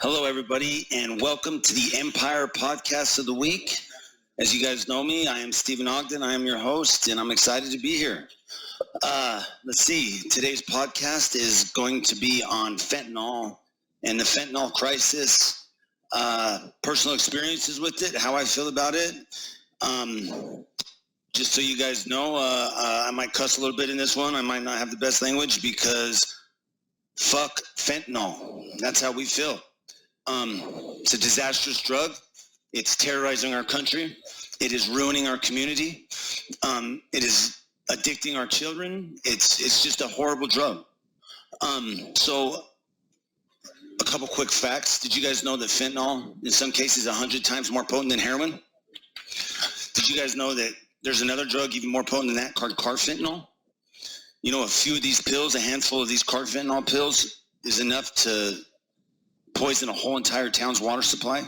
Hello, everybody, and welcome to the Empire Podcast of the Week. As you guys know me, I am Stephen Ogden. I am your host, and I'm excited to be here. Let's see. Today's podcast is going to be on fentanyl and the fentanyl crisis, personal experiences with it, how I feel about it. Just so you guys know, I might cuss a little bit in this one. I might not have the best language because fuck fentanyl. That's how we feel. It's a disastrous drug. It's terrorizing our country. It is ruining our community. It is addicting our children. It's just a horrible drug. So a couple quick facts. Did you guys know that fentanyl, in some cases, 100 times more potent than heroin? Did you guys know that there's another drug even more potent than that called carfentanil? You know, a few of these pills, a handful of these carfentanil pills is enough to poison a whole entire town's water supply,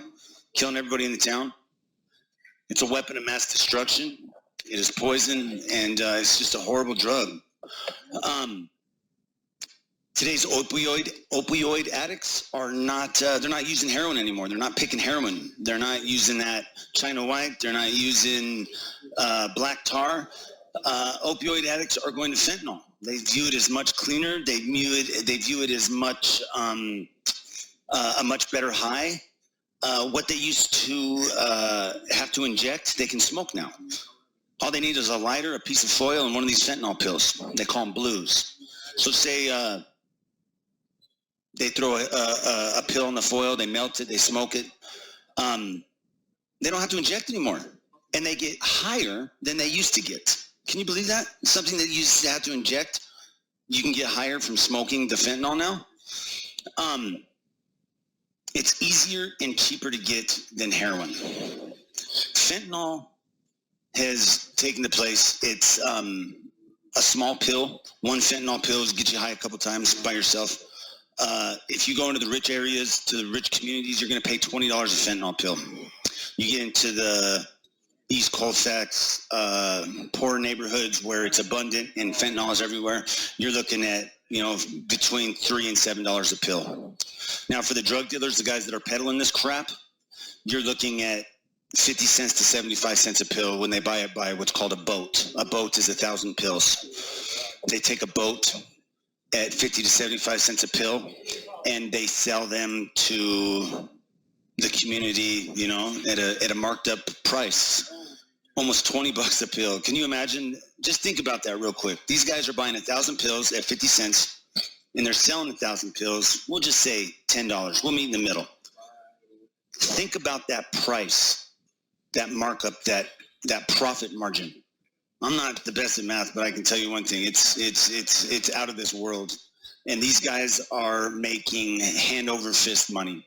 killing everybody in the town. It's a weapon of mass destruction. It is poison, and it's just a horrible drug. Today's opioid addicts are not, they're not using heroin anymore. They're not picking heroin. They're not using that China White. They're not using black tar. Opioid addicts are going to fentanyl. They view it as much cleaner. They view it as much, a much better high. What they used to have to inject, they can smoke now. All they need is a lighter, a piece of foil, and one of these fentanyl pills. They call them blues. So say they throw a pill in the foil, they melt it, they smoke it. They don't have to inject anymore. And they get higher than they used to get. Can you believe that? Something that you used to have to inject, you can get higher from smoking the fentanyl now. It's easier and cheaper to get than heroin. Fentanyl has taken the place. It's a small pill. One fentanyl pill gets you high a couple times by yourself. If you go into the rich areas, to the rich communities, you're going to pay $20 a fentanyl pill. You get into the East Colfax, poor neighborhoods where it's abundant and fentanyl is everywhere, you're looking at, between $3 and $7 a pill. Now, for the drug dealers, the guys that are peddling this crap, you're looking at 50 cents to 75 cents a pill when they buy it by what's called a boat. A boat is 1,000 pills. They take a boat at 50 to 75 cents a pill, and they sell them to the community, at a marked up price. Almost $20 a pill. Can you imagine? Just think about that real quick. These guys are buying 1,000 pills at 50 cents, and they're selling 1,000 pills. We'll just say $10. We'll meet in the middle. Think about that price, that markup, that profit margin. I'm not the best at math, but I can tell you one thing. It's out of this world. And these guys are making hand over fist money.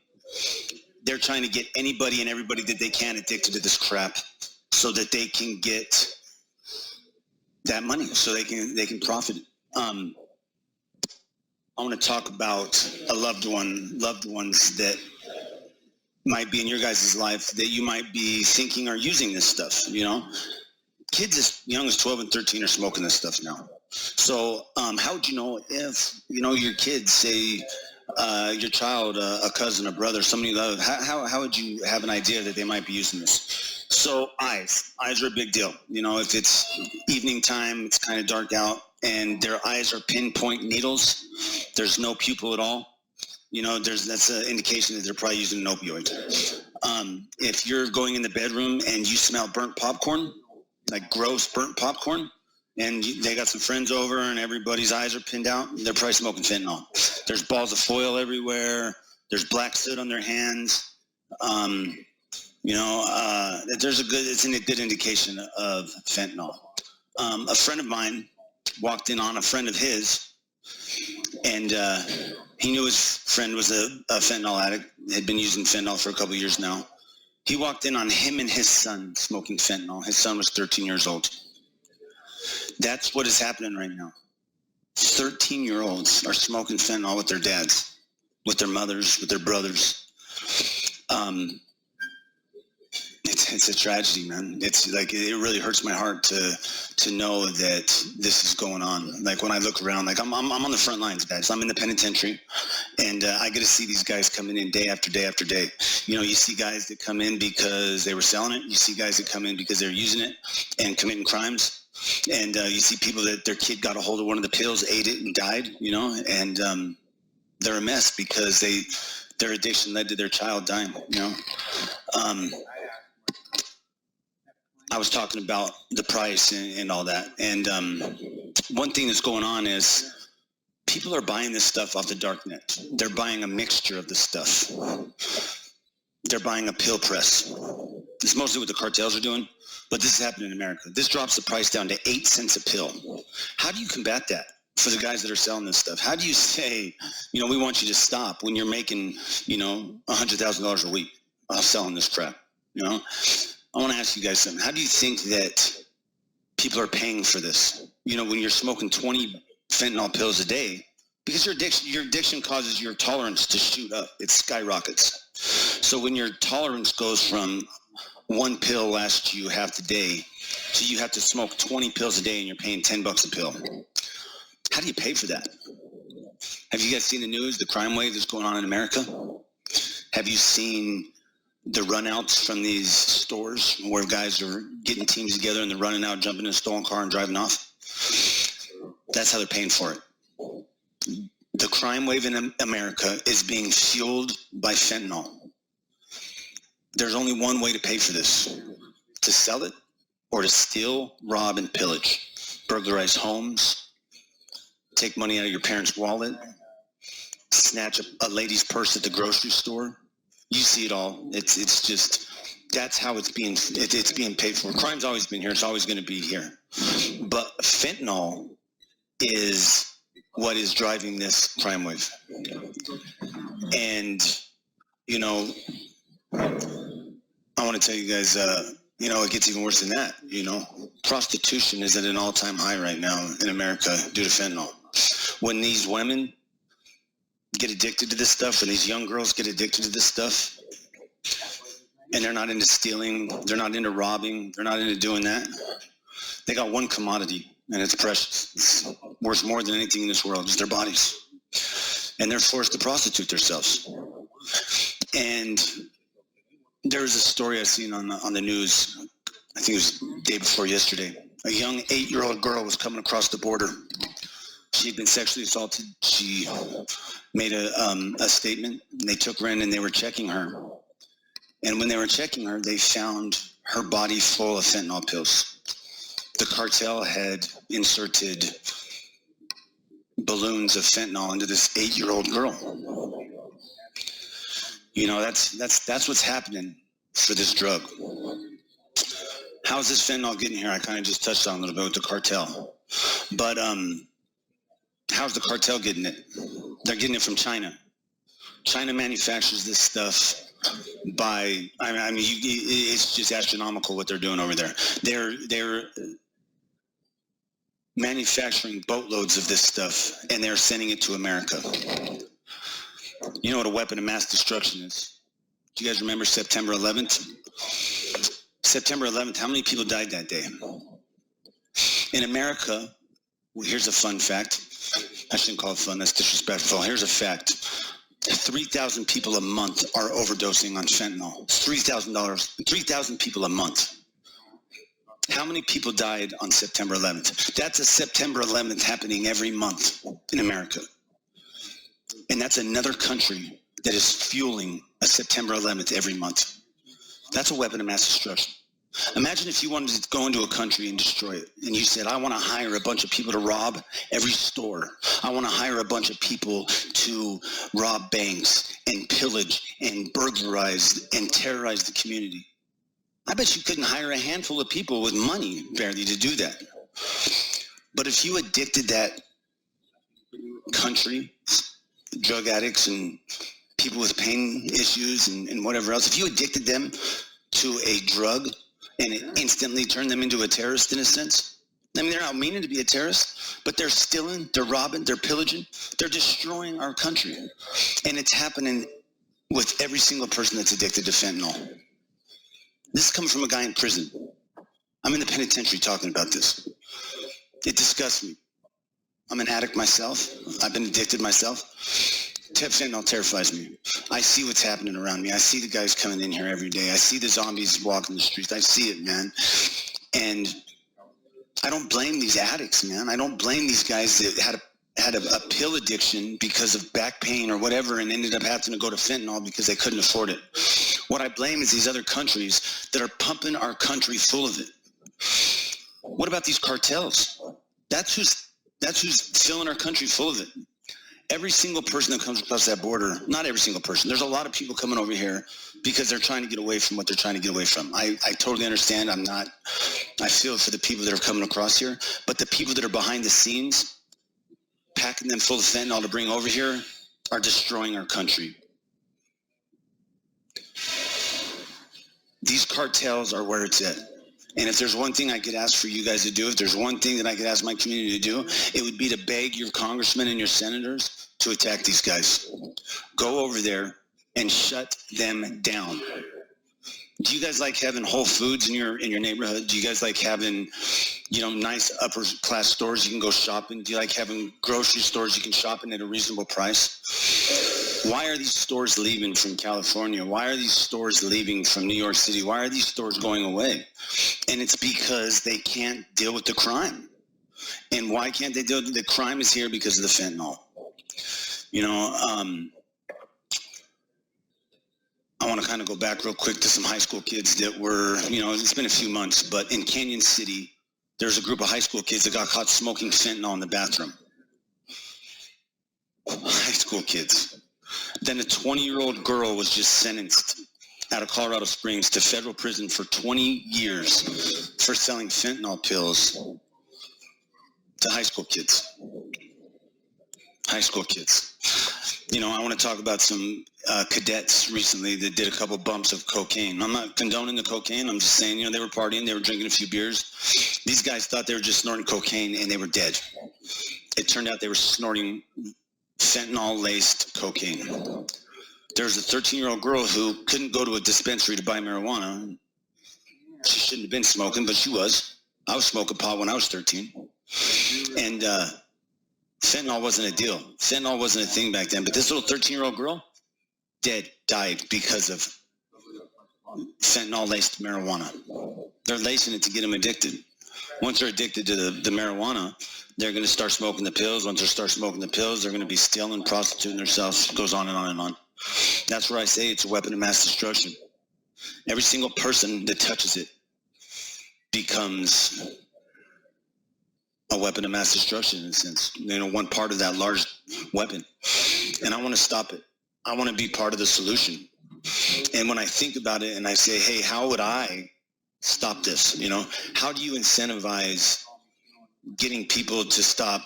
They're trying to get anybody and everybody that they can addicted to this crap, so that they can get that money, so they can profit. I want to talk about loved ones that might be in your guys' life that you might be thinking are using this stuff. Kids as young as 12 and 13 are smoking this stuff now. So how would you know if your kids, say your child, a cousin, a brother, somebody you love, how would you have an idea that they might be using this? So eyes are a big deal. If it's evening time, it's kind of dark out, and their eyes are pinpoint needles, there's no pupil at all, that's an indication that they're probably using an opioid. If you're going in the bedroom and you smell burnt popcorn, like gross burnt popcorn, and they got some friends over and everybody's eyes are pinned out, they're probably smoking fentanyl. There's balls of foil everywhere. There's black soot on their hands. It's a good indication of fentanyl. A friend of mine walked in on a friend of his, and he knew his friend was a fentanyl addict, had been using fentanyl for a couple of years now. He walked in on him and his son smoking fentanyl. His son was 13 years old. That's what is happening right now. 13-year-olds are smoking fentanyl with their dads, with their mothers, with their brothers. It's a tragedy, man. It's like, it really hurts my heart to know that this is going on. Like, when I look around, like, I'm on the front lines, guys. I'm in the penitentiary, and I get to see these guys coming in day after day after day. You know, you see guys that come in because they were selling it. You see guys that come in because they're using it and committing crimes. And you see people that their kid got a hold of one of the pills, ate it, and died. You know, and they're a mess because their addiction led to their child dying. You know. I was talking about the price and all that. And one thing that's going on is people are buying this stuff off the dark net. They're buying a mixture of the stuff. They're buying a pill press. It's mostly what the cartels are doing, but this is happening in America. This drops the price down to 8 cents a pill. How do you combat that for the guys that are selling this stuff? How do you say, you know, we want you to stop when you're making, you know, $100,000 a week off selling this crap, you know? I want to ask you guys something. How do you think that people are paying for this? You know, when you're smoking 20 fentanyl pills a day, because your addiction causes your tolerance to shoot up. It skyrockets. So when your tolerance goes from one pill lasts you half the day to you have to smoke 20 pills a day and you're paying $10 a pill. How do you pay for that? Have you guys seen the news, the crime wave that's going on in America? Have you seen the runouts from these stores where guys are getting teams together and they're running out, jumping in a stolen car and driving off? That's how they're paying for it. The crime wave in America is being fueled by fentanyl. There's only one way to pay for this: to sell it or to steal, rob, and pillage, burglarize homes, take money out of your parents' wallet, snatch a lady's purse at the grocery store. You see it all. It's just, that's how it's being paid for. Crime's always been here. It's always going to be here. But fentanyl is what is driving this crime wave. And, you know, I want to tell you guys, you know, it gets even worse than that. You know, prostitution is at an all-time high right now in America due to fentanyl. When these women get addicted to this stuff, when these young girls get addicted to this stuff, and they're not into stealing, they're not into robbing, they're not into doing that, they got one commodity, and it's precious. It's worth more than anything in this world, is their bodies. And they're forced to prostitute themselves. And there was a story I seen on the news, I think it was the day before yesterday. A young 8-year-old girl was coming across the border. She'd been sexually assaulted. She made a statement. They took her in and they were checking her. And when they were checking her, they found her body full of fentanyl pills. The cartel had inserted balloons of fentanyl into this 8-year-old girl. You know, that's what's happening for this drug. How's this fentanyl getting here? I kind of just touched on a little bit with the cartel. But how's the cartel getting it? They're getting it from China. China manufactures this stuff by, I mean, it's just astronomical what they're doing over there. They're manufacturing boatloads of this stuff, and they're sending it to America. You know what a weapon of mass destruction is? Do you guys remember September 11th? September 11th, how many people died that day? In America, well, here's a fun fact. I shouldn't call it fun, that's disrespectful. Here's a fact. 3,000 people a month are overdosing on fentanyl. $3,000 people a month. How many people died on September 11th? That's a September 11th happening every month in America. And that's another country that is fueling a September 11th every month. That's a weapon of mass destruction. Imagine if you wanted to go into a country and destroy it, and you said, I want to hire a bunch of people to rob every store. I want to hire a bunch of people to rob banks and pillage and burglarize and terrorize the community. I bet you couldn't hire a handful of people with money barely to do that. But if you addicted that country, drug addicts and people with pain issues and whatever else, if you addicted them to a drug and it instantly turned them into a terrorist in a sense, I mean, they're not meaning to be a terrorist, but they're stealing, they're robbing, they're pillaging, they're destroying our country. And it's happening with every single person that's addicted to fentanyl. This is coming from a guy in prison. I'm in the penitentiary talking about this. It disgusts me. I'm an addict myself. I've been addicted myself. Fentanyl terrifies me. I see what's happening around me. I see the guys coming in here every day. I see the zombies walking the streets. I see it, man. And I don't blame these addicts, man. I don't blame these guys that had a pill addiction because of back pain or whatever and ended up having to go to fentanyl because they couldn't afford it. What I blame is these other countries that are pumping our country full of it. What about these cartels? That's who's filling our country full of it. Every single person that comes across that border, not every single person, there's a lot of people coming over here because they're trying to get away from what they're trying to get away from. I totally understand. I feel for the people that are coming across here, but the people that are behind the scenes, packing them full of fentanyl to bring over here, are destroying our country. These cartels are where it's at. And if there's one thing I could ask for you guys to do, if there's one thing that I could ask my community to do, it would be to beg your congressmen and your senators to attack these guys. Go over there and shut them down. Do you guys like having Whole Foods in your neighborhood? Do you guys like having, nice upper class stores you can go shopping? Do you like having grocery stores you can shop in at a reasonable price? Why are these stores leaving from California? Why are these stores leaving from New York City? Why are these stores going away? And it's because they can't deal with the crime. And why can't they deal with the crime? Is here because of the fentanyl. I want to kind of go back real quick to some high school kids that were, it's been a few months, but in Canyon City, there's a group of high school kids that got caught smoking fentanyl in the bathroom. High school kids. Then a 20-year-old girl was just sentenced out of Colorado Springs to federal prison for 20 years for selling fentanyl pills to high school kids. High school kids. I want to talk about some cadets recently that did a couple bumps of cocaine. I'm not condoning the cocaine. I'm just saying, they were partying. They were drinking a few beers. These guys thought they were just snorting cocaine, and they were dead. It turned out they were snorting fentanyl-laced cocaine. There's a 13-year-old girl who couldn't go to a dispensary to buy marijuana. She shouldn't have been smoking, but she was. I was smoking pot when I was 13. And fentanyl wasn't a deal. Fentanyl wasn't a thing back then. But this little 13-year-old girl, died because of fentanyl-laced marijuana. They're lacing it to get them addicted. Once they're addicted to the marijuana, they're going to start smoking the pills. Once they start smoking the pills, they're going to be stealing, prostituting themselves. It goes on and on and on. That's where I say it's a weapon of mass destruction. Every single person that touches it becomes a weapon of mass destruction in a sense. One part of that large weapon. And I want to stop it. I want to be part of the solution. And when I think about it and I say, hey, how would I stop this? How do you incentivize getting people to stop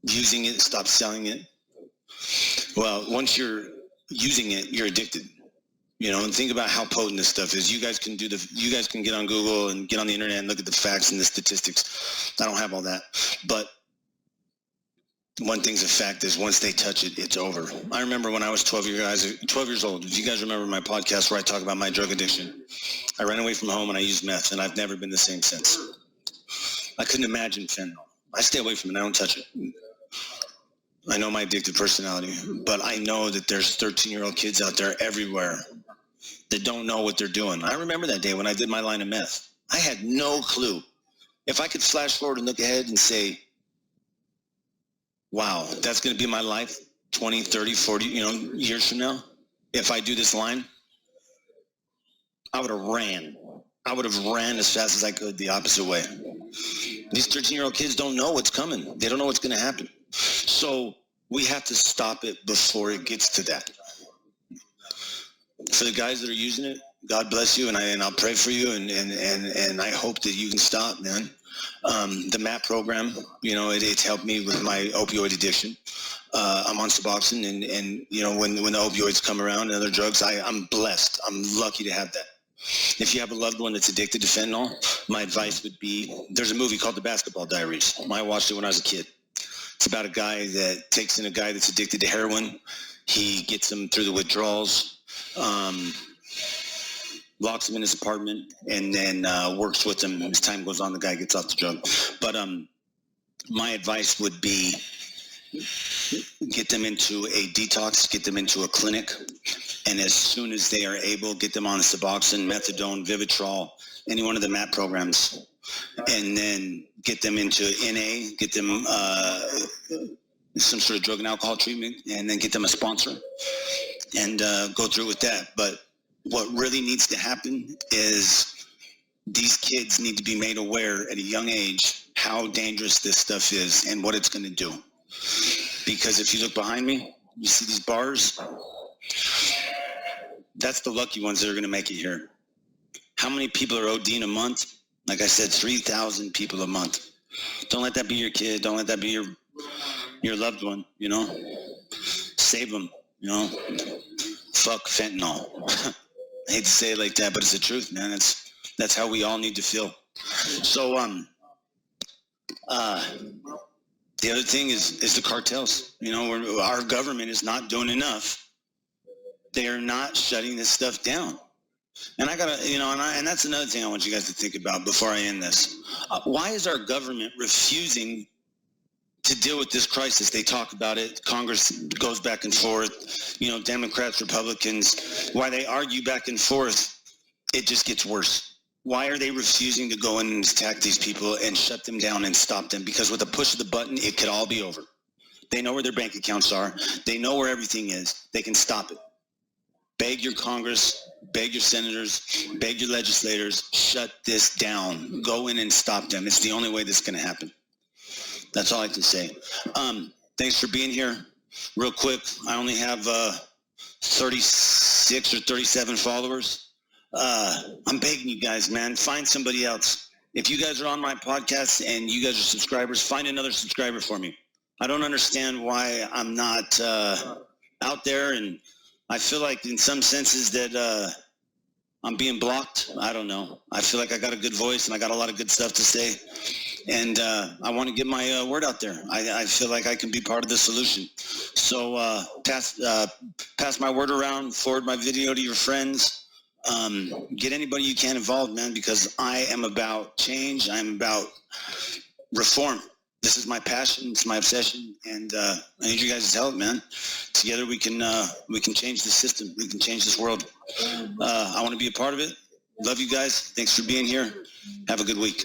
using it, stop selling it? Well, once you're using it, you're addicted. And think about how potent this stuff is. You guys can get on Google and get on the internet and look at the facts and the statistics. I don't have all that. But one thing's a fact is once they touch it, it's over. I remember when I was 12 years old. If you guys remember my podcast where I talk about my drug addiction, I ran away from home and I used meth, and I've never been the same since. I couldn't imagine fentanyl. I stay away from it. I don't touch it. I know my addictive personality, but I know that there's 13-year-old kids out there everywhere that don't know what they're doing. I remember that day when I did my line of meth. I had no clue. If I could flash forward and look ahead and say, wow, that's going to be my life 20, 30, 40, years from now. If I do this line, I would have ran. I would have ran as fast as I could the opposite way. These 13-year-old kids don't know what's coming. They don't know what's going to happen. So we have to stop it before it gets to that. For the guys that are using it, God bless you, and I'll pray for you, and I hope that you can stop, man. The MAP program, it's helped me with my opioid addiction. I'm on Suboxone, and when the opioids come around and other drugs, I'm blessed. I'm lucky to have that. If you have a loved one that's addicted to fentanyl, my advice would be, there's a movie called The Basketball Diaries. I watched it when I was a kid. It's about a guy that takes in a guy that's addicted to heroin. He gets him through the withdrawals. locks him in his apartment, and then works with him. As time goes on, the guy gets off the drug. But my advice would be get them into a detox, get them into a clinic, and as soon as they are able, get them on Suboxone, methadone, Vivitrol, any one of the MAT programs, and then get them into NA, get them some sort of drug and alcohol treatment, and then get them a sponsor and go through with that. But what really needs to happen is these kids need to be made aware at a young age how dangerous this stuff is and what it's going to do. Because if you look behind me, you see these bars? That's the lucky ones that are going to make it here. How many people are ODing a month? Like I said, 3,000 people a month. Don't let that be your kid. Don't let that be your loved one, you know? Save them, you know? Fuck fentanyl. I hate to say it like that, but it's the truth, man. That's how we all need to feel. So, the other thing is the cartels. You know, our government is not doing enough. They are not shutting this stuff down. And I gotta, you know, and that's another thing I want you guys to think about before I end this. Why is our government refusing to deal with this crisis? They talk about it. Congress goes back and forth. You know, Democrats, Republicans, why they argue back and forth, it just gets worse. Why are they refusing to go in and attack these people and shut them down and stop them? Because with a push of the button, it could all be over. They know where their bank accounts are. They know where everything is. They can stop it. Beg your Congress, beg your senators, beg your legislators, shut this down. Go in and stop them. It's the only way this is going to happen. That's all I can say. Thanks for being here. Real quick, I only have 36 or 37 followers. I'm begging you guys, man, find somebody else. If you guys are on my podcast and you guys are subscribers, find another subscriber for me. I don't understand why I'm not out there, and I feel like in some senses that I'm being blocked. I don't know. I feel like I got a good voice and I got a lot of good stuff to say, and I want to get my word out there. I feel like I can be part of the solution. So pass my word around, forward my video to your friends. Get anybody you can involved, man, because I am about change. I'm about reform. This is my passion. It's my obsession, and I need you guys' help, man. Together we can change the system. We can change this world. I want to be a part of it. Love you guys. Thanks for being here. Have a good week.